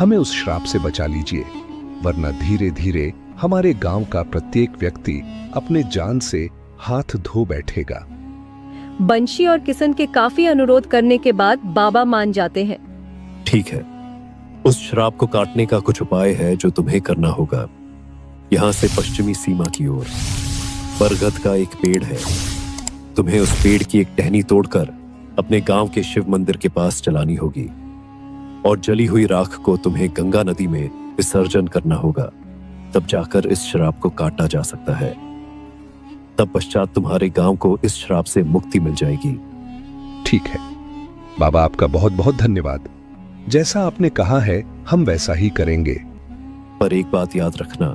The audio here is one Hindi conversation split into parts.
हमें उस श्राप से बचा लीजिए, वरना धीरे धीरे हमारे गांव का प्रत्येक व्यक्ति अपने जान से हाथ धो बैठेगा। बंशी और किशन के काफी अनुरोध करने के बाद बाबा मान जाते हैं। ठीक है, उस श्राप को काटने का कुछ उपाय है जो तुम्हें करना होगा। यहाँ से पश्चिमी सीमा की ओर बरगद का एक पेड़ है। तुम्हें उस पेड़ की एक टहनी तोड़कर अपने गांव के शिव मंदिर के पास चलानी होगी और जली हुई राख को तुम्हें गंगा नदी में विसर्जन करना होगा। तब जाकर इस श्राप को काटा जा सकता है। तब पश्चात तुम्हारे गांव को इस श्राप से मुक्ति मिल जाएगी। ठीक है बाबा, आपका बहुत बहुत धन्यवाद। जैसा आपने कहा है हम वैसा ही करेंगे। पर एक बात याद रखना,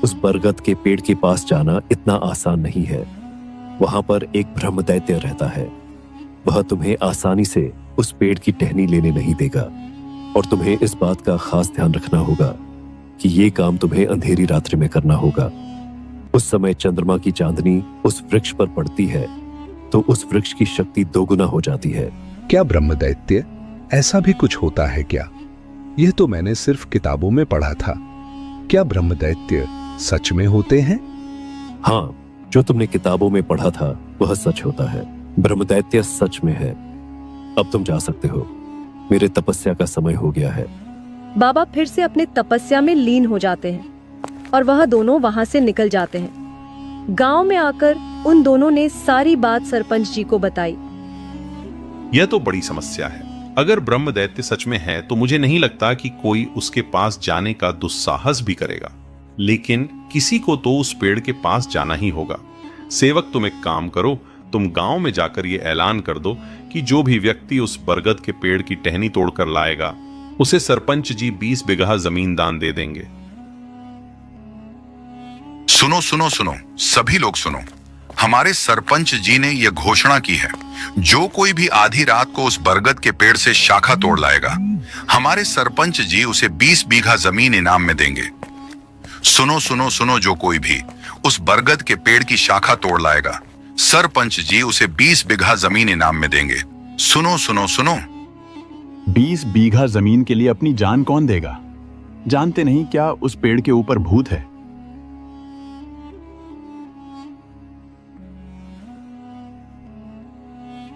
उस बरगद के पेड़ के पास जाना इतना आसान नहीं है। वहां पर एक ब्रह्म दैत्य रहता है। वह तुम्हें आसानी से उस पेड़ की टहनी लेने नहीं देगा और तुम्हें इस बात का खास ध्यान रखना होगा कि ये काम तुम्हें अंधेरी रात्रि में करना होगा। उस समय चंद्रमा की चांदनी उस वृक्ष पर पड़ती है तो उस वृक्ष की शक्ति दोगुना हो जाती है। क्या ब्रह्म दैत्य ऐसा भी कुछ होता है क्या? यह तो मैंने सिर्फ किताबों में पढ़ा था। क्या ब्रह्म दैत्य सच में होते हैं? हाँ, जो तुमने किताबों में पढ़ा था वह सच होता है। ब्रह्म दैत्य सच में है। अब तुम जा सकते हो, मेरे तपस्या का समय हो गया है। बाबा फिर से अपने तपस्या में लीन हो जाते हैं और वह दोनों वहां से निकल जाते हैं। गांव में आकर उन दोनों ने सारी बात सरपंच जी को बताई। यह तो बड़ी समस्या है। अगर ब्रह्म दैत्य सच में है तो मुझे नहीं लगता कि कोई उसके पास जाने का दुस्साहस भी करेगा, लेकिन किसी को तो उस पेड़ के पास जाना ही होगा। सेवक, तुम एक काम करो, तुम गांव में जाकर यह ऐलान कर दो कि जो भी व्यक्ति उस बरगद के पेड़ की टहनी तोड़कर लाएगा उसे सरपंच जी 20 बीघा जमीन दान दे देंगे। सुनो सुनो सुनो, सभी लोग सुनो। हमारे सरपंच जी ने यह घोषणा की है, जो कोई भी आधी रात को उस बरगद के पेड़ से शाखा तोड़ लाएगा, हमारे सरपंच जी उसे 20 बीघा जमीन इनाम में देंगे। सुनो सुनो सुनो, जो कोई भी उस बरगद के पेड़ की शाखा तोड़ लाएगा, सरपंच जी उसे 20 बीघा जमीन इनाम में देंगे। सुनो सुनो सुनो। 20 बीघा जमीन के लिए अपनी जान कौन देगा? जानते नहीं क्या उस पेड़ के ऊपर भूत है?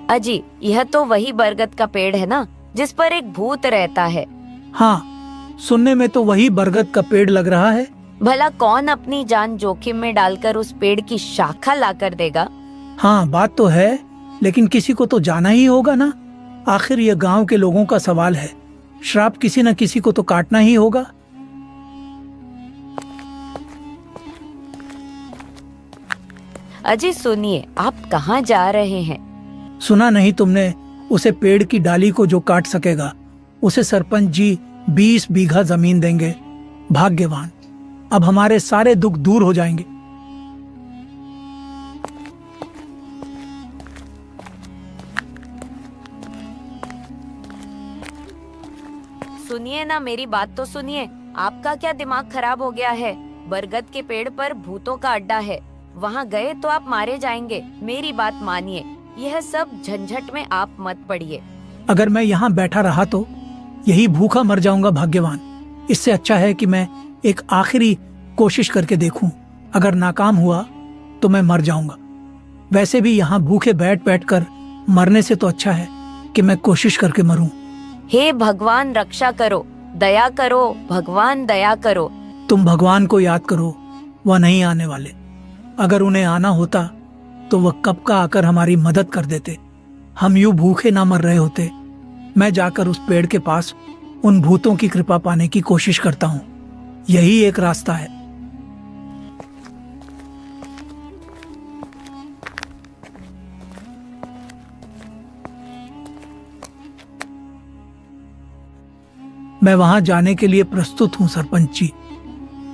अजी, यह तो वही बरगद का पेड़ है ना, जिस पर एक भूत रहता है। हाँ, सुनने में तो वही बरगद का पेड़ लग रहा है। भला कौन अपनी जान जोखिम में डालकर उस पेड़ की शाखा लाकर देगा? हाँ, बात तो है, लेकिन किसी को तो जाना ही होगा ना। आखिर यह गांव के लोगों का सवाल है। श्राप किसी न किसी को तो काटना ही होगा। अजी सुनिए, आप कहाँ जा रहे हैं? सुना नहीं तुमने? उसे पेड़ की डाली को जो काट सकेगा उसे सरपंच जी 20 बीघा जमीन देंगे। भाग्यवान, अब हमारे सारे दुख दूर हो जाएंगे। सुनिए ना, मेरी बात तो सुनिए। आपका क्या दिमाग खराब हो गया है? बरगद के पेड़ पर भूतों का अड्डा है, वहाँ गए तो आप मारे जाएंगे। मेरी बात मानिए, यह सब झंझट में आप मत पड़िए। अगर मैं यहाँ बैठा रहा तो यही भूखा मर जाऊंगा। भाग्यवान, इससे अच्छा है कि मैं एक आखिरी कोशिश करके देखूं। अगर नाकाम हुआ तो मैं मर जाऊंगा। वैसे भी यहाँ भूखे बैठ बैठ कर मरने से तो अच्छा है कि मैं कोशिश करके मरूं। हे भगवान, रक्षा करो, दया करो, भगवान दया करो। तुम भगवान को याद करो, वह नहीं आने वाले। अगर उन्हें आना होता तो वह कब का आकर हमारी मदद कर देते। हम यूं भूखे ना मर रहे होते। मैं जाकर उस पेड़ के पास उन भूतों की कृपा पाने की कोशिश करता हूँ। यही एक रास्ता है। मैं वहां जाने के लिए प्रस्तुत हूँ सरपंच जी।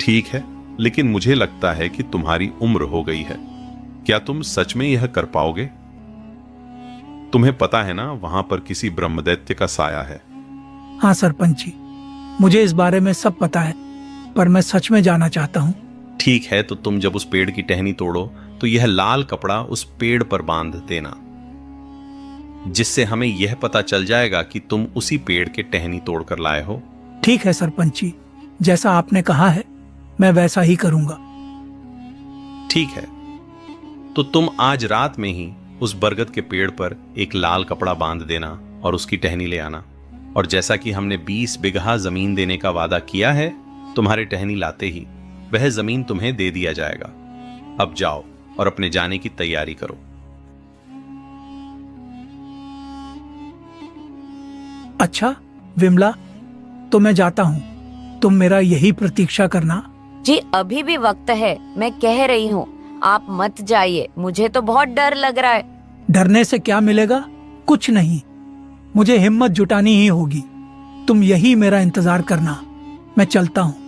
ठीक है, लेकिन मुझे लगता है कि तुम्हारी उम्र हो गई है। क्या तुम सच में यह कर पाओगे? तुम्हें पता है ना, वहां पर किसी ब्रह्मदैत्य का साया है। हाँ सरपंच जी, मुझे इस बारे में सब पता है, पर मैं सच में जाना चाहता हूँ। ठीक है, तो तुम जब उस पेड़ की टहनी तोड़ो तो यह लाल कपड़ा उस पेड़ पर बांध देना, जिससे हमें यह पता चल जाएगा कि तुम उसी पेड़ के टहनी तोड़कर लाए हो। ठीक है सरपंच जी, जैसा आपने कहा है मैं वैसा ही करूंगा। ठीक है, तो तुम आज रात में ही उस बरगद के पेड़ पर एक लाल कपड़ा बांध देना और उसकी टहनी ले आना। और जैसा कि हमने 20 बिगहा जमीन देने का वादा किया है, तुम्हारे टहनी लाते ही वह जमीन तुम्हें दे दिया जाएगा। अब जाओ और अपने जाने की तैयारी करो। अच्छा विमला, तो मैं जाता हूँ, तुम मेरा यही प्रतीक्षा करना। जी अभी भी वक्त है, मैं कह रही हूँ आप मत जाइए, मुझे तो बहुत डर लग रहा है। डरने से क्या मिलेगा? कुछ नहीं, मुझे हिम्मत जुटानी ही होगी। तुम यही मेरा इंतजार करना, मैं चलता हूँ।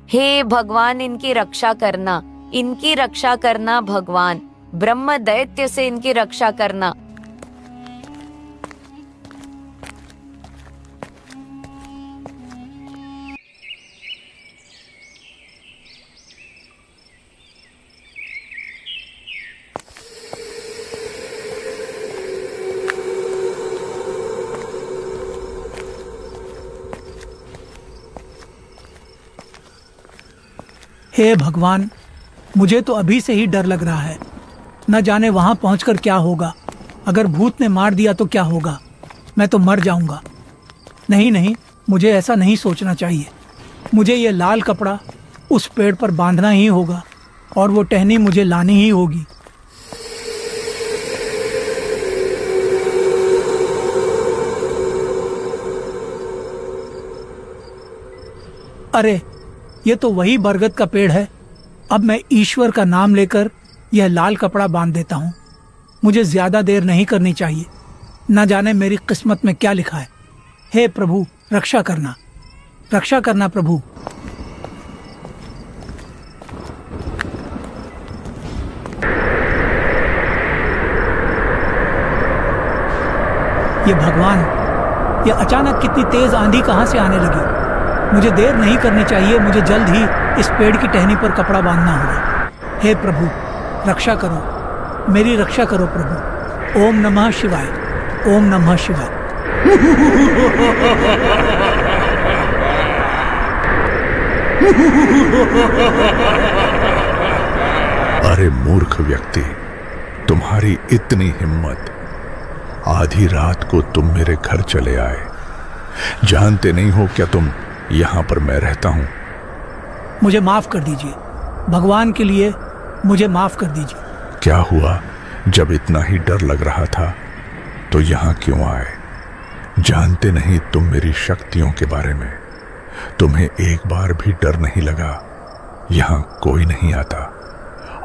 हे भगवान, इनकी रक्षा करना, इनकी रक्षा करना भगवान, ब्रह्म दैत्य से इनकी रक्षा करना। हे भगवान, मुझे तो अभी से ही डर लग रहा है। न जाने वहां पहुंचकर क्या होगा। अगर भूत ने मार दिया तो क्या होगा? मैं तो मर जाऊंगा। नहीं नहीं, मुझे ऐसा नहीं सोचना चाहिए। मुझे ये लाल कपड़ा उस पेड़ पर बांधना ही होगा और वो टहनी मुझे लानी ही होगी। अरे, ये तो वही बरगद का पेड़ है। अब मैं ईश्वर का नाम लेकर यह लाल कपड़ा बांध देता हूँ। मुझे ज्यादा देर नहीं करनी चाहिए। न जाने मेरी किस्मत में क्या लिखा है। हे प्रभु, रक्षा करना, रक्षा करना प्रभु। ये भगवान, ये अचानक कितनी तेज आंधी कहाँ से आने लगी? मुझे देर नहीं करनी चाहिए। मुझे जल्द ही इस पेड़ की टहनी पर कपड़ा बांधना होगा। हे प्रभु, रक्षा करो, मेरी रक्षा करो प्रभु। ओम नमः शिवाय, ओम नमः शिवाय। अरे मूर्ख व्यक्ति, तुम्हारी इतनी हिम्मत! आधी रात को तुम मेरे घर चले आए। जानते नहीं हो क्या तुम यहां पर मैं रहता हूं? मुझे माफ कर दीजिए, भगवान के लिए मुझे माफ कर दीजिए। क्या हुआ? जब इतना ही डर लग रहा था तो यहां क्यों आए? जानते नहीं तुम मेरी शक्तियों के बारे में? तुम्हें एक बार भी डर नहीं लगा? यहां कोई नहीं आता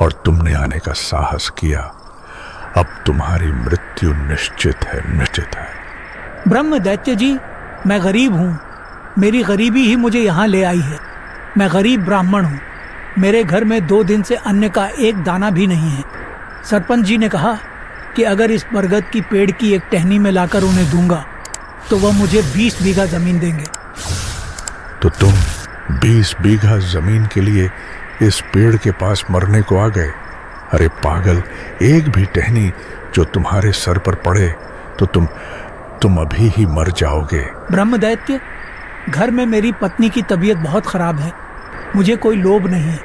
और तुमने आने का साहस किया। अब तुम्हारी मृत्यु निश्चित है, निश्चित है। ब्रह्म दैत्य जी, मैं गरीब हूँ। मेरी गरीबी ही मुझे यहाँ ले आई है। मैं गरीब ब्राह्मण हूँ। मेरे घर में 2 दिन से अन्न का एक दाना भी नहीं है। सरपंच जी ने कहा कि अगर इस बरगद की पेड़ की एक टहनी में लाकर उन्हें दूंगा तो वह मुझे 20 बीघा जमीन देंगे। तो तुम 20 बीघा जमीन के लिए इस पेड़ के पास मरने को आ गए? अरे पागल, एक भी टहनी जो तुम्हारे सर पर पड़े तो तुम अभी ही मर जाओगे। ब्रह्म दैत्य, घर में मेरी पत्नी की तबीयत बहुत खराब है। मुझे कोई लोभ नहीं है,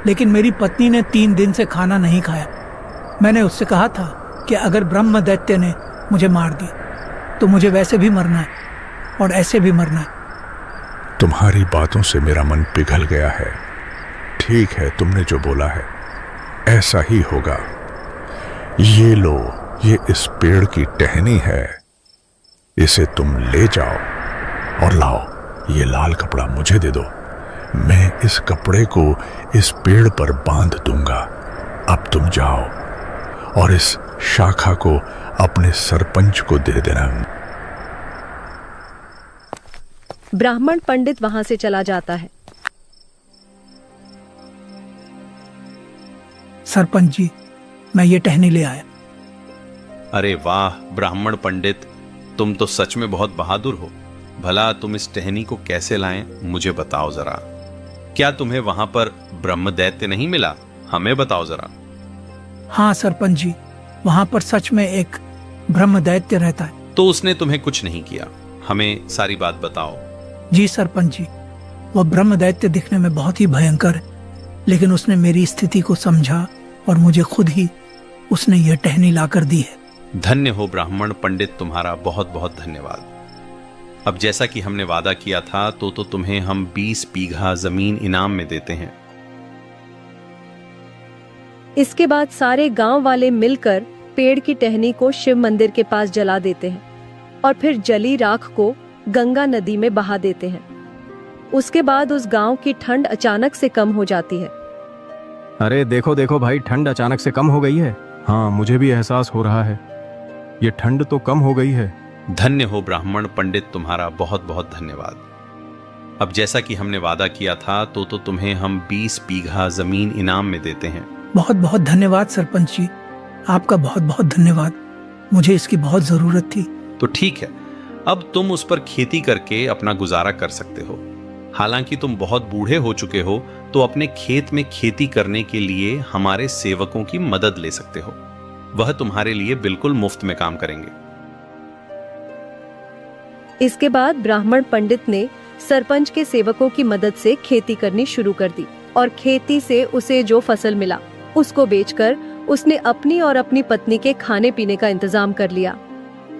लेकिन मेरी पत्नी ने 3 दिन से खाना नहीं खाया। मैंने उससे कहा था कि अगर ब्रह्म दैत्य ने मुझे मार दिया तो मुझे वैसे भी मरना है और ऐसे भी मरना है। तुम्हारी बातों से मेरा मन पिघल गया है। ठीक है, तुमने जो बोला है ऐसा ही होगा। ये लो, ये इस पेड़ की टहनी है। इसे तुम ले जाओ और लाओ, ये लाल कपड़ा मुझे दे दो। मैं इस कपड़े को इस पेड़ पर बांध दूंगा। अब तुम जाओ और इस शाखा को अपने सरपंच को दे देना। ब्राह्मण पंडित वहां से चला जाता है। सरपंच जी, मैं ये टहनी ले आया। अरे वाह ब्राह्मण पंडित, तुम तो सच में बहुत बहादुर हो। भला तुम इस टहनी को कैसे लाएं, मुझे बताओ जरा। क्या तुम्हें वहां पर ब्रह्म दैत्य नहीं मिला? हमें बताओ जरा। हाँ सरपंच जी, वहां पर सच में एक ब्रह्म दैत्य रहता है। तो उसने तुम्हें कुछ नहीं किया, हमें सारी बात बताओ। जी सरपंच जी, वह ब्रह्म दैत्य दिखने में बहुत ही भयंकर है, लेकिन उसने मेरी स्थिति को समझा और मुझे खुद ही उसने यह टहनी लाकर दी है। धन्य हो ब्राह्मण पंडित, तुम्हारा बहुत बहुत धन्यवाद। अब जैसा कि हमने वादा किया था तो तुम्हें हम 20 बीघा जमीन इनाम में देते हैं। इसके बाद सारे गांव वाले मिलकर पेड़ की टहनी को शिव मंदिर के पास जला देते हैं और फिर जली राख को गंगा नदी में बहा देते हैं। उसके बाद उस गांव की ठंड अचानक से कम हो जाती है। अरे देखो देखो भाई, ठंड अचानक से कम हो गई है। हाँ, मुझे भी एहसास हो रहा है, ये ठंड तो कम हो गई है। धन्य हो ब्राह्मण पंडित, तुम्हारा बहुत बहुत धन्यवाद। अब जैसा कि हमने वादा किया था तो तुम्हें हम 20 बीघा जमीन इनाम में देते हैं। बहुत बहुत धन्यवाद सरपंच जी, आपका बहुत बहुत धन्यवाद, मुझे इसकी बहुत जरूरत थी। तो ठीक है, अब तुम उस पर खेती करके अपना गुजारा कर सकते हो। हालांकि तुम बहुत बूढ़े हो चुके हो, तो अपने खेत में खेती करने के लिए हमारे सेवकों की मदद ले सकते हो। वह तुम्हारे लिए बिल्कुल मुफ्त में काम करेंगे। इसके बाद ब्राह्मण पंडित ने सरपंच के सेवकों की मदद से खेती करनी शुरू कर दी और खेती से उसे जो फसल मिला उसको बेचकर उसने अपनी और अपनी पत्नी के खाने पीने का इंतजाम कर लिया।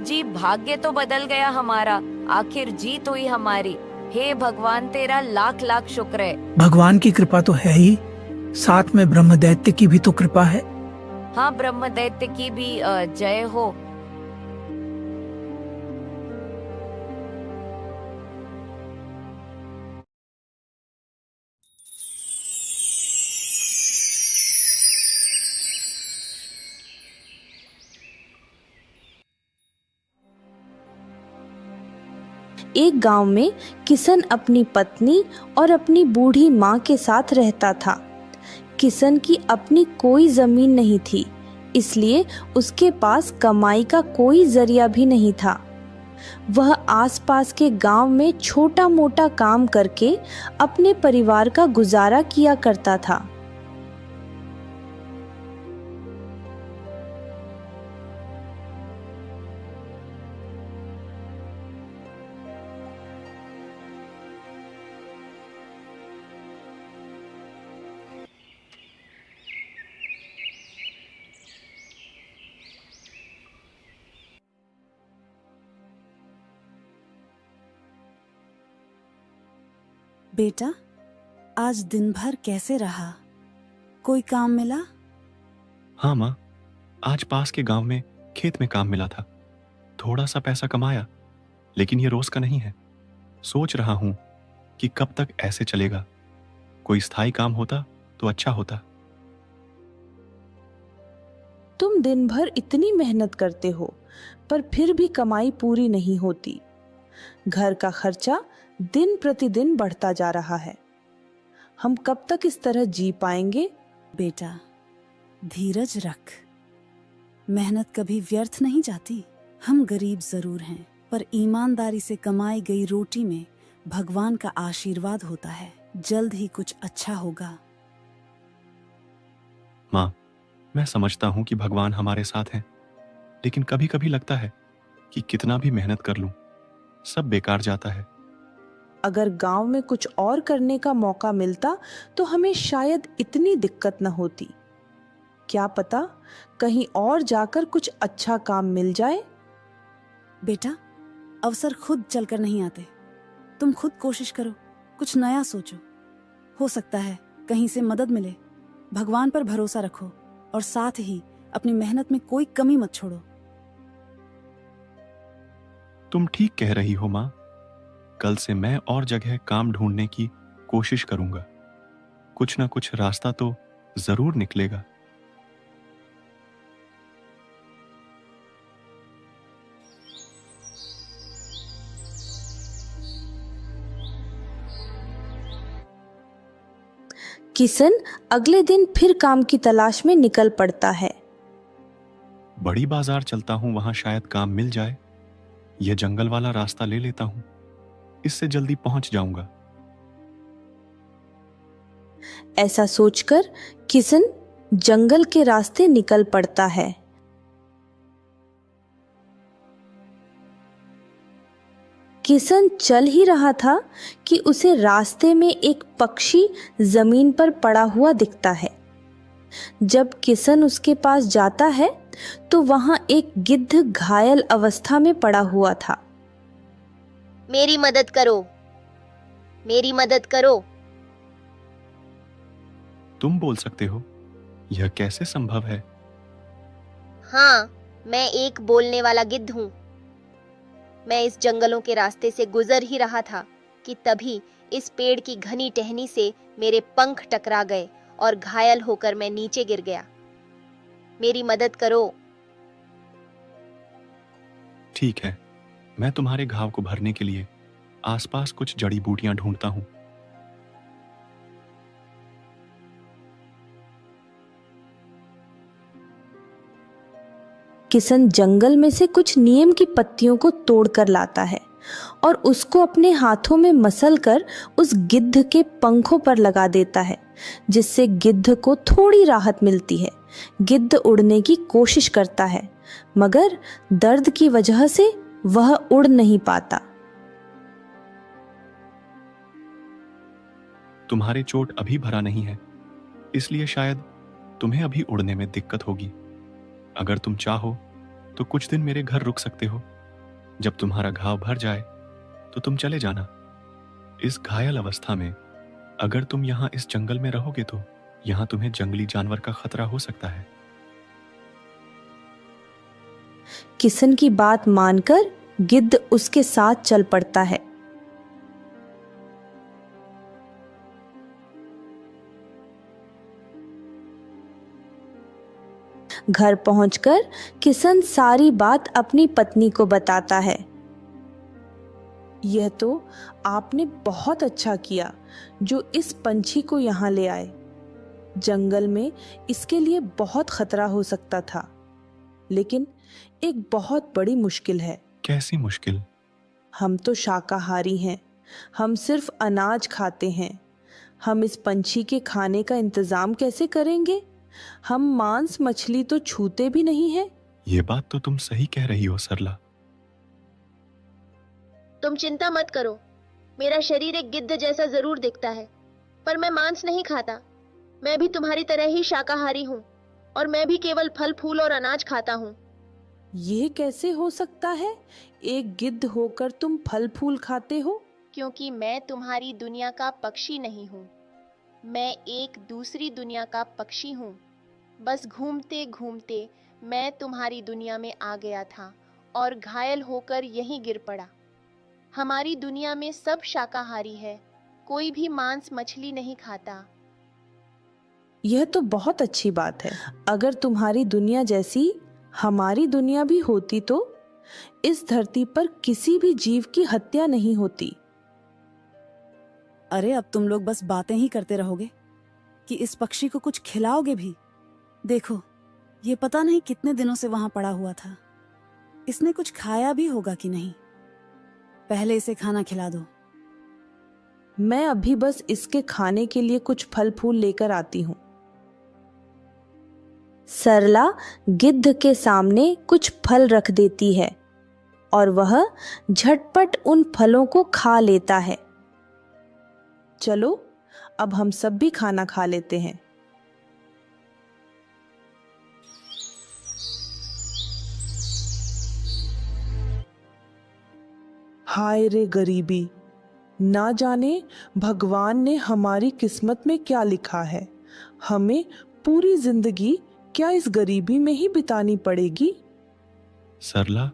जी, भाग्य तो बदल गया हमारा, आखिर जीत हुई हमारी। हे भगवान, तेरा लाख लाख शुक्र है। भगवान की कृपा तो है ही, साथ में ब्रह्म दैत्य की भी तो कृपा है। हाँ, ब्रह्म दैत्य की भी जय हो। एक गांव में किशन अपनी पत्नी और अपनी बूढ़ी माँ के साथ रहता था। किशन की अपनी कोई जमीन नहीं थी, इसलिए उसके पास कमाई का कोई जरिया भी नहीं था। वह आसपास के गांव में छोटा मोटा काम करके अपने परिवार का गुजारा किया करता था। बेटा, आज दिन भर कैसे रहा? कोई काम मिला? हाँ माँ, आज पास के गांव में खेत में काम मिला था। थोड़ा सा पैसा कमाया, लेकिन ये रोज का नहीं है। सोच रहा हूँ कि कब तक ऐसे चलेगा। कोई स्थायी काम होता तो अच्छा होता। तुम दिन भर इतनी मेहनत करते हो, पर फिर भी कमाई पूरी नहीं होती। घर का खर्चा दिन प्रतिदिन बढ़ता जा रहा है। हम कब तक इस तरह जी पाएंगे? बेटा, धीरज रख। मेहनत कभी व्यर्थ नहीं जाती। हम गरीब जरूर हैं, पर ईमानदारी से कमाई गई रोटी में भगवान का आशीर्वाद होता है। जल्द ही कुछ अच्छा होगा। माँ, मैं समझता हूँ कि भगवान हमारे साथ हैं, लेकिन कभी कभी लगता है कि कितना भी मेहनत कर लूं, सब बेकार जाता है। अगर गांव में कुछ और करने का मौका मिलता तो हमें शायद इतनी दिक्कत न होती। क्या पता कहीं और जाकर कुछ अच्छा काम मिल जाए। बेटा, अवसर खुद चलकर नहीं आते। तुम खुद कोशिश करो, कुछ नया सोचो। हो सकता है कहीं से मदद मिले। भगवान पर भरोसा रखो और साथ ही अपनी मेहनत में कोई कमी मत छोड़ो। तुम ठीक कह रही हो माँ। कल से मैं और जगह काम ढूंढने की कोशिश करूंगा। कुछ ना कुछ रास्ता तो जरूर निकलेगा। किशन अगले दिन फिर काम की तलाश में निकल पड़ता है। बड़ी बाजार चलता हूं, वहां शायद काम मिल जाए। यह जंगल वाला रास्ता ले लेता हूं, इससे जल्दी पहुंच जाऊंगा। ऐसा सोचकर किशन जंगल के रास्ते निकल पड़ता है। किशन चल ही रहा था कि उसे रास्ते में एक पक्षी जमीन पर पड़ा हुआ दिखता है। जब किशन उसके पास जाता है तो वहां एक गिद्ध घायल अवस्था में पड़ा हुआ था। मेरी मदद करो, मेरी मदद करो। तुम बोल सकते हो? यह कैसे संभव है? हाँ, मैं एक बोलने वाला गिद्ध हूँ। मैं इस जंगलों के रास्ते से गुजर ही रहा था कि तभी इस पेड़ की घनी टहनी से मेरे पंख टकरा गए और घायल होकर मैं नीचे गिर गया। मेरी मदद करो। ठीक है, मैं तुम्हारे घाव को भरने के लिए आसपास कुछ जड़ी बूटियां ढूंढता हूं। किशन जंगल में से कुछ नीम की पत्तियों को तोड़कर लाता है और उसको अपने हाथों में मसल कर उस गिद्ध के पंखों पर लगा देता है, जिससे गिद्ध को थोड़ी राहत मिलती है। गिद्ध उड़ने की कोशिश करता है मगर दर्द की वजह से वह उड़ नहीं पाता। तुम्हारे चोट अभी भरा नहीं है, इसलिए शायद तुम्हें अभी उड़ने में दिक्कत होगी। अगर तुम चाहो तो कुछ दिन मेरे घर रुक सकते हो। जब तुम्हारा घाव भर जाए तो तुम चले जाना। इस घायल अवस्था में अगर तुम यहाँ इस जंगल में रहोगे तो यहाँ तुम्हें जंगली जानवर का खतरा हो सकता है। किशन की बात मानकर गिद्ध उसके साथ चल पड़ता है। घर पहुंचकर किशन सारी बात अपनी पत्नी को बताता है। यह तो आपने बहुत अच्छा किया जो इस पंछी को यहाँ ले आए। जंगल में इसके लिए बहुत खतरा हो सकता था, लेकिन एक बहुत बड़ी मुश्किल है। कैसी मुश्किल? हम तो शाकाहारी हैं, हम सिर्फ अनाज खाते हैं। हम इस पंछी के खाने का इंतजाम कैसे करेंगे? हम मांस मछली तो छूते भी नहीं हैं। ये बात तो तुम सही कह रही हो सरला। तुम चिंता मत करो, मेरा शरीर एक गिद्ध जैसा जरूर दिखता है, पर मैं मांस नहीं खाता। मैं भी तुम्हारी तरह ही शाकाहारी हूँ और मैं भी केवल फल फूल और अनाज खाता हूँ। ये कैसे हो सकता है? एक गिद्ध होकर तुम फल फूल खाते हो? क्योंकि मैं तुम्हारी दुनिया का पक्षी नहीं हूँ, मैं एक दूसरी दुनिया का पक्षी हूँ। बस घूमते घूमते मैं तुम्हारी दुनिया में आ गया था और घायल होकर यहीं गिर पड़ा। हमारी दुनिया में सब शाकाहारी है, कोई भी मांस मछली नहीं खाता। यह तो बहुत अच्छी बात है। अगर तुम्हारी दुनिया जैसी हमारी दुनिया भी होती तो इस धरती पर किसी भी जीव की हत्या नहीं होती। अरे अब तुम लोग बस बातें ही करते रहोगे कि इस पक्षी को कुछ खिलाओगे भी? देखो, ये पता नहीं कितने दिनों से वहां पड़ा हुआ था। इसने कुछ खाया भी होगा कि नहीं। पहले इसे खाना खिला दो। मैं अभी बस इसके खाने के लिए कुछ फल फूल लेकर आती हूँ। सरला गिद्ध के सामने कुछ फल रख देती है और वह झटपट उन फलों को खा लेता है। चलो अब हम सब भी खाना खा लेते हैं। हाय रे गरीबी, ना जाने भगवान ने हमारी किस्मत में क्या लिखा है। हमें पूरी जिंदगी क्या इस गरीबी में ही बितानी पड़ेगी? सरला,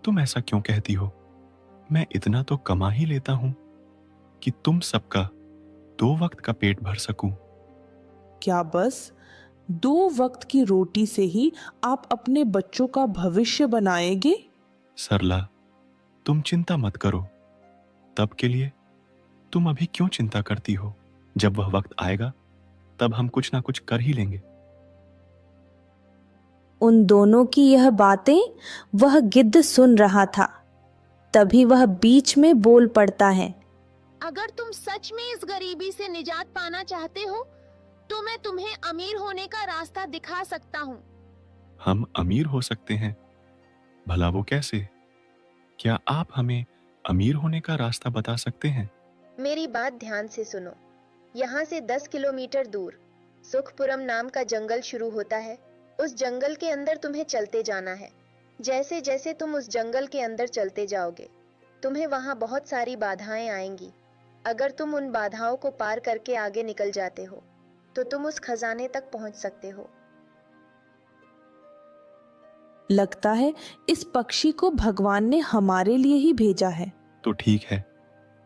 तुम ऐसा क्यों कहती हो? मैं इतना तो कमा ही लेता हूं कि तुम सबका 2 वक्त का पेट भर सकूं। क्या बस 2 वक्त की रोटी से ही आप अपने बच्चों का भविष्य बनाएंगे? सरला, तुम चिंता मत करो। तब के लिए तुम अभी क्यों चिंता करती हो? जब वह वक्त आएगा तब हम कुछ ना कुछ कर ही लेंगे। उन दोनों की यह बातें वह गिद्ध सुन रहा था। तभी वह बीच में बोल पड़ता है। अगर तुम सच में इस गरीबी से निजात पाना चाहते हो तो मैं तुम्हें अमीर होने का रास्ता दिखा सकता हूँ। हम अमीर हो सकते हैं? भला वो कैसे? क्या आप हमें अमीर होने का रास्ता बता सकते हैं? मेरी बात ध्यान से सुनो। यहाँ से 10 किलोमीटर दूर सुखपुरम नाम का जंगल शुरू होता है। उस जंगल के अंदर तुम्हें चलते जाना है। जैसे जैसे तुम उस जंगल के अंदर चलते जाओगे, तुम्हें वहाँ बहुत सारी बाधाएं आएंगी। अगर तुम उन बाधाओं को पार करके आगे निकल जाते हो, तो तुम उस खजाने तक पहुंच सकते हो। लगता है इस पक्षी को भगवान ने हमारे लिए ही भेजा है। तो ठीक है,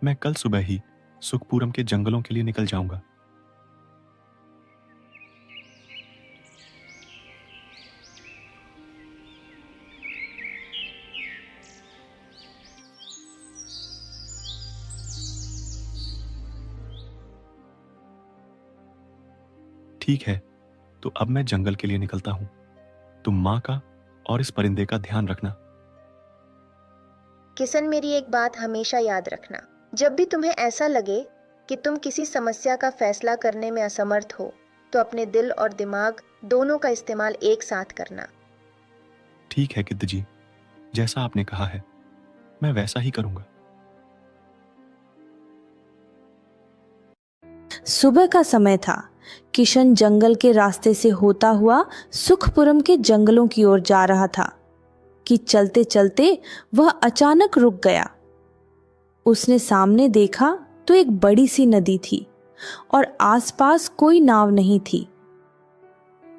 मैं कल सुबह ही सुखपुरम के जंगलों के लिए निकल जाऊंगा। ठीक है, तो अब मैं जंगल के लिए निकलता हूं। तुम माँ का और इस परिंदे का ध्यान रखना। किशन, मेरी एक बात हमेशा याद रखना। जब भी तुम्हें ऐसा लगे कि तुम किसी समस्या का फैसला करने में असमर्थ हो, तो अपने दिल और दिमाग दोनों का इस्तेमाल एक साथ करना। ठीक है गिद्ध जी, जैसा आपने कहा है मैं वैसा ही करूंगा। सुबह का समय था। किशन जंगल के रास्ते से होता हुआ सुखपुरम के जंगलों की ओर जा रहा था कि चलते चलते वह अचानक रुक गया। उसने सामने देखा तो एक बड़ी सी नदी थी और आसपास कोई नाव नहीं थी।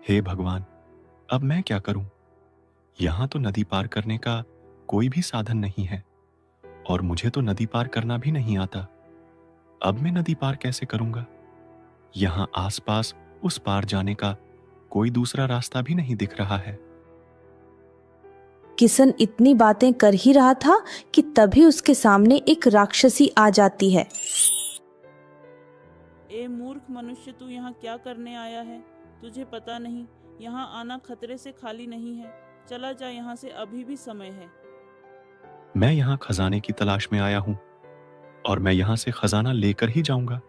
हे भगवान, अब मैं क्या करूं? यहां तो नदी पार करने का कोई भी साधन नहीं है और मुझे तो नदी पार करना भी नहीं आता। अब मैं नदी पार कैसे करूंगा? यहां आसपास उस पार जाने का कोई दूसरा रास्ता भी नहीं दिख रहा है। किशन इतनी बातें कर ही रहा था कि तभी उसके सामने एक राक्षसी आ जाती है। ए मूर्ख मनुष्य, तू यहाँ क्या करने आया है? तुझे पता नहीं यहाँ आना खतरे से खाली नहीं है। चला जा यहाँ से, अभी भी समय है। मैं यहाँ खजाने की तलाश में आया हूँ और मैं यहाँ से खजाना लेकर ही जाऊंगा।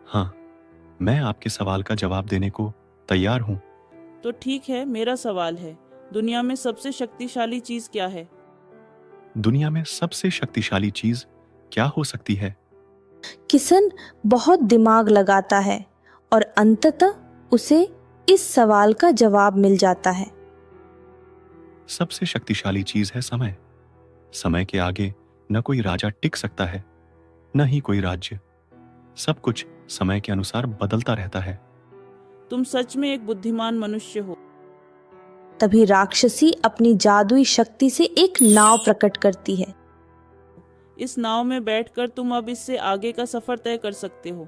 हाँ, मैं आपके सवाल का जवाब देने को तैयार हूँ। तो ठीक है, मेरा सवाल है, दुनिया में सबसे शक्तिशाली चीज क्या है? दुनिया में सबसे शक्तिशाली चीज क्या हो सकती है? किशन बहुत दिमाग लगाता है और अंततः उसे इस सवाल का जवाब मिल जाता है। सबसे शक्तिशाली चीज है समय। समय के आगे न कोई राजा टिक सकता है, न ही कोई राज्य। सब कुछ समय के अनुसार बदलता रहता है। तुम सच में एक बुद्धिमान मनुष्य हो। तभी राक्षसी अपनी जादुई शक्ति से एक नाव प्रकट करती है। इस नाव में बैठकर तुम अब इससे आगे का सफर तय कर सकते हो।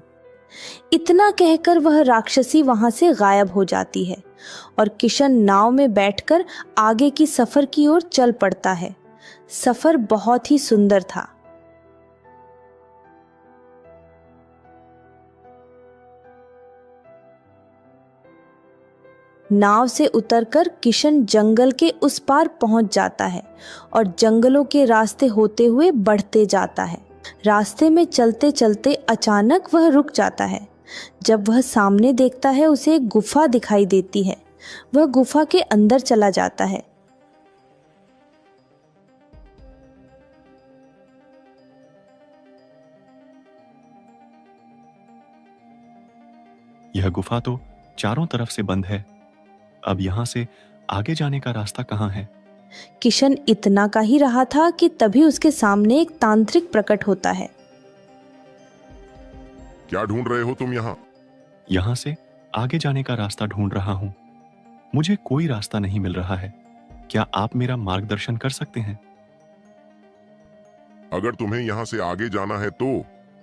इतना कहकर वह राक्षसी वहां से गायब हो जाती है और किशन नाव में बैठकर आगे की सफर की ओर चल पड़ता है। सफर बहुत ही सुंदर था। नाव से उतरकर किशन जंगल के उस पार पहुंच जाता है और जंगलों के रास्ते होते हुए बढ़ते जाता है। रास्ते में चलते चलते अचानक वह रुक जाता है। जब वह सामने देखता है, उसे एक गुफा दिखाई देती है। वह गुफा के अंदर चला जाता है। यह गुफा तो चारों तरफ से बंद है। अब यहाँ से आगे जाने का रास्ता कहाँ है? किशन इतना का ही रहा था कि तभी उसके सामने एक तांत्रिक प्रकट होता है। क्या ढूंढ रहे हो तुम यहाँ? यहाँ से आगे जाने का रास्ता ढूंढ रहा हूँ। मुझे कोई रास्ता नहीं मिल रहा है। क्या आप मेरा मार्गदर्शन कर सकते हैं? अगर तुम्हें यहाँ से आगे जाना है तो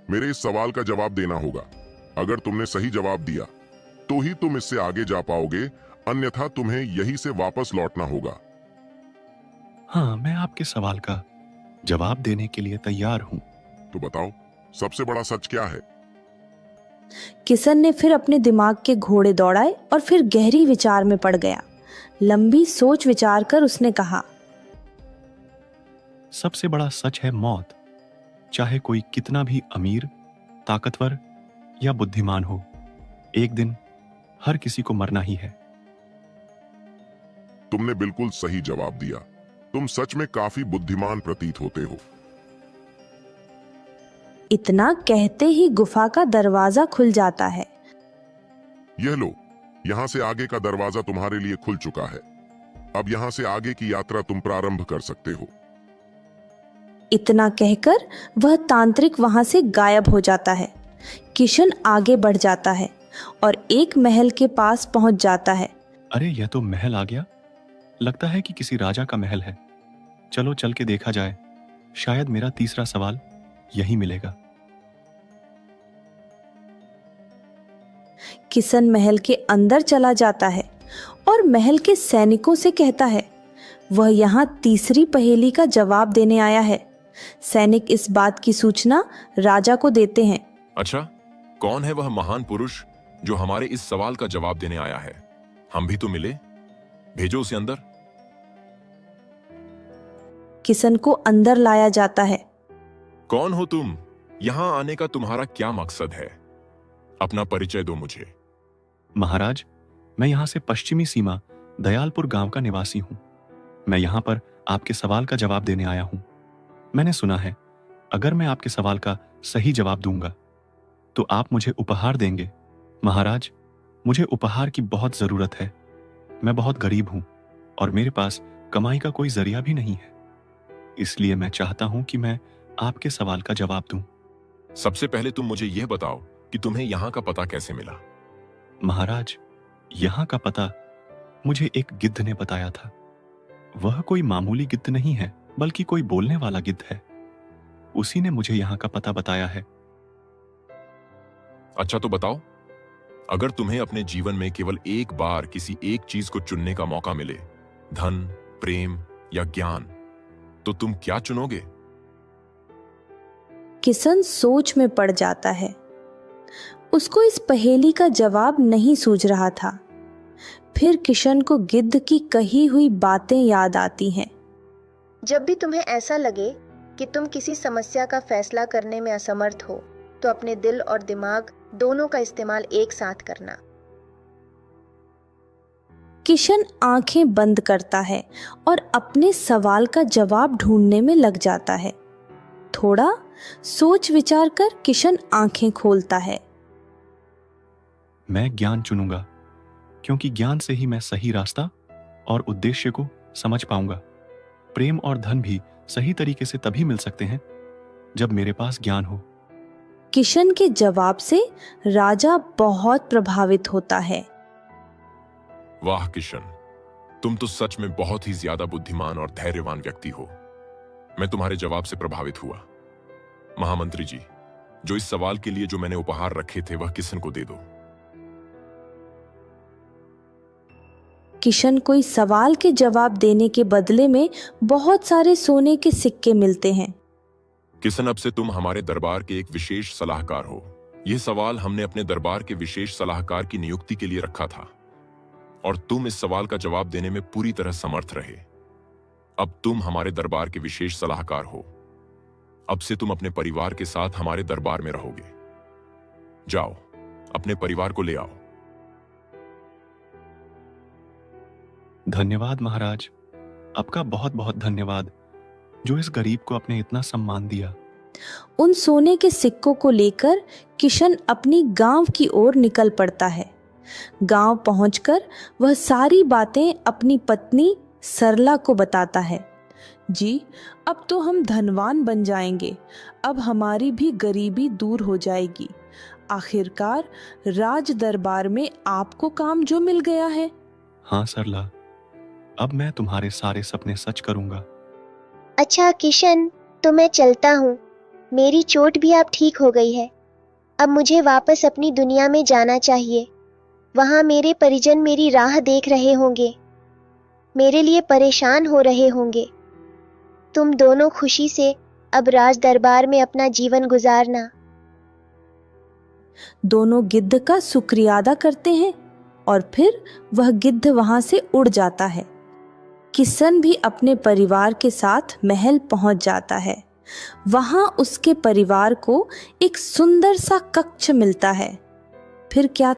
मेरे इस सवाल का जवाब देना होगा। अगर तुमने सही जवाब दिया तो ही तुम इससे आगे जा पाओगे, अन्यथा तुम्हें यहीं से वापस लौटना होगा। हाँ, मैं आपके सवाल का जवाब देने के लिए तैयार हूँ। तो बताओ, सबसे बड़ा सच क्या है? किशन ने फिर अपने दिमाग के घोड़े दौड़ाए और फिर गहरी विचार में पड़ गया। लंबी सोच विचार कर उसने कहा, सबसे बड़ा सच है मौत। चाहे कोई कितना भी अमीर, ताकतवर या बुद्धिमान हो, एक दिन हर किसी को मरना ही है। तुमने बिल्कुल सही जवाब दिया। तुम सच में काफी बुद्धिमान प्रतीत होते हो। इतना कहते ही गुफा का दरवाजा खुल जाता है। यह लो, यहाँ से आगे का दरवाजा तुम्हारे लिए खुल चुका है। अब यहाँ से आगे की यात्रा तुम प्रारंभ कर सकते हो। इतना कहकर वह तांत्रिक वहां से गायब हो जाता है। किशन आगे बढ़ जाता है और एक महल के पास पहुंच जाता है। अरे यह तो महल आ गया। लगता है कि किसी राजा का महल है। चलो चल के देखा जाए, शायद मेरा तीसरा सवाल यही मिलेगा। किशन महल के अंदर चला जाता है और महल के सैनिकों से कहता है वह यहाँ तीसरी पहेली का जवाब देने आया है। सैनिक इस बात की सूचना राजा को देते हैं। अच्छा, कौन है वह महान पुरुष जो हमारे इस सवाल का जवाब देने आया है? हम भी तो मिले, भेजो उसे अंदर। किशन को अंदर लाया जाता है। कौन हो तुम? यहाँ आने का तुम्हारा क्या मकसद है? अपना परिचय दो मुझे। महाराज, मैं यहाँ से पश्चिमी सीमा दयालपुर गांव का निवासी हूँ। मैं यहाँ पर आपके सवाल का जवाब देने आया हूँ। मैंने सुना है अगर मैं आपके सवाल का सही जवाब दूंगा तो आप मुझे उपहार देंगे। महाराज, मुझे उपहार की बहुत जरूरत है। मैं बहुत गरीब हूं और मेरे पास कमाई का कोई जरिया भी नहीं है। इसलिए मैं चाहता हूं कि मैं आपके सवाल का जवाब दूं। सबसे पहले तुम मुझे यह बताओ कि तुम्हें यहाँ का पता कैसे मिला? महाराज, यहाँ का पता मुझे एक गिद्ध ने बताया था। वह कोई मामूली गिद्ध नहीं है, बल्कि कोई बोलने वाला गिद्ध है। उसी ने मुझे यहाँ का पता बताया है। अच्छा तो बताओ, अगर तुम्हें अपने जीवन में केवल एक बार किसी एक चीज को चुनने का मौका मिले, धन, प्रेम या ज्ञान, तो तुम क्या चुनोगे? किशन सोच में पड़ जाता है। उसको इस पहेली का जवाब नहीं सूझ रहा था। फिर किशन को गिद्ध की कही हुई बातें याद आती हैं। जब भी तुम्हें ऐसा लगे कि तुम किसी समस्या का फैसला करने में असमर्थ हो, तो अपने दिल और दिमाग दोनों का इस्तेमाल एक साथ करना। किशन आंखें बंद करता है और अपने सवाल का जवाब ढूंढने में लग जाता है। थोड़ा सोच विचार कर किशन आंखें खोलता है। मैं ज्ञान चुनूंगा, क्योंकि ज्ञान से ही मैं सही रास्ता और उद्देश्य को समझ पाऊंगा। प्रेम और धन भी सही तरीके से तभी मिल सकते हैं जब मेरे पास ज्ञान हो। किशन के जवाब से राजा बहुत प्रभावित होता है। वाह किशन, तुम तो सच में बहुत ही ज्यादा बुद्धिमान और धैर्यवान व्यक्ति हो। मैं तुम्हारे जवाब से प्रभावित हुआ। महामंत्री जी, जो इस सवाल के लिए जो मैंने उपहार रखे थे वह किशन को दे दो। किशन को इस सवाल के जवाब देने के बदले में बहुत सारे सोने के सिक्के मिलते हैं। किशन, अब से तुम हमारे दरबार के एक विशेष सलाहकार हो। यह सवाल हमने अपने दरबार के विशेष सलाहकार की नियुक्ति के लिए रखा था और तुम इस सवाल का जवाब देने में पूरी तरह समर्थ रहे। अब तुम हमारे दरबार के विशेष सलाहकार हो। अब से तुम अपने परिवार के साथ हमारे दरबार में रहोगे। जाओ, अपने परिवार को ले आओ। धन्यवाद महाराज, आपका बहुत बहुत धन्यवाद जो इस गरीब को आपने इतना सम्मान दिया। उन सोने के सिक्कों को लेकर किशन अपनी गांव की ओर निकल पड़ता है। गांव पहुंचकर वह सारी बातें अपनी पत्नी सरला को बताता है। जी, अब तो हम धनवान बन जाएंगे। अब हमारी भी गरीबी दूर हो जाएगी। आखिरकार राज दरबार में आपको काम जो मिल गया है। हाँ सरला, अब मैं तुम्हारे सारे सपने सच करूंगा। अच्छा किशन, तो मैं चलता हूँ। मेरी चोट भी अब ठीक हो गई है। अब मुझे वापस अपनी दुनिया में जाना चाहिए। वहाँ मेरे परिजन मेरी राह देख रहे होंगे, मेरे लिए परेशान हो रहे होंगे। तुम दोनों खुशी से अब राज दरबार में अपना जीवन गुजारना। दोनों गिद्ध का शुक्रिया अदा करते हैं और फिर वह गिद्ध वहां से उड़ जाता है। किशन भी अपने परिवार के साथ महल पहुंच जाता है। वहां उसके परिवार को एक सुंदर सा कक्ष मिलता है। फिर क्या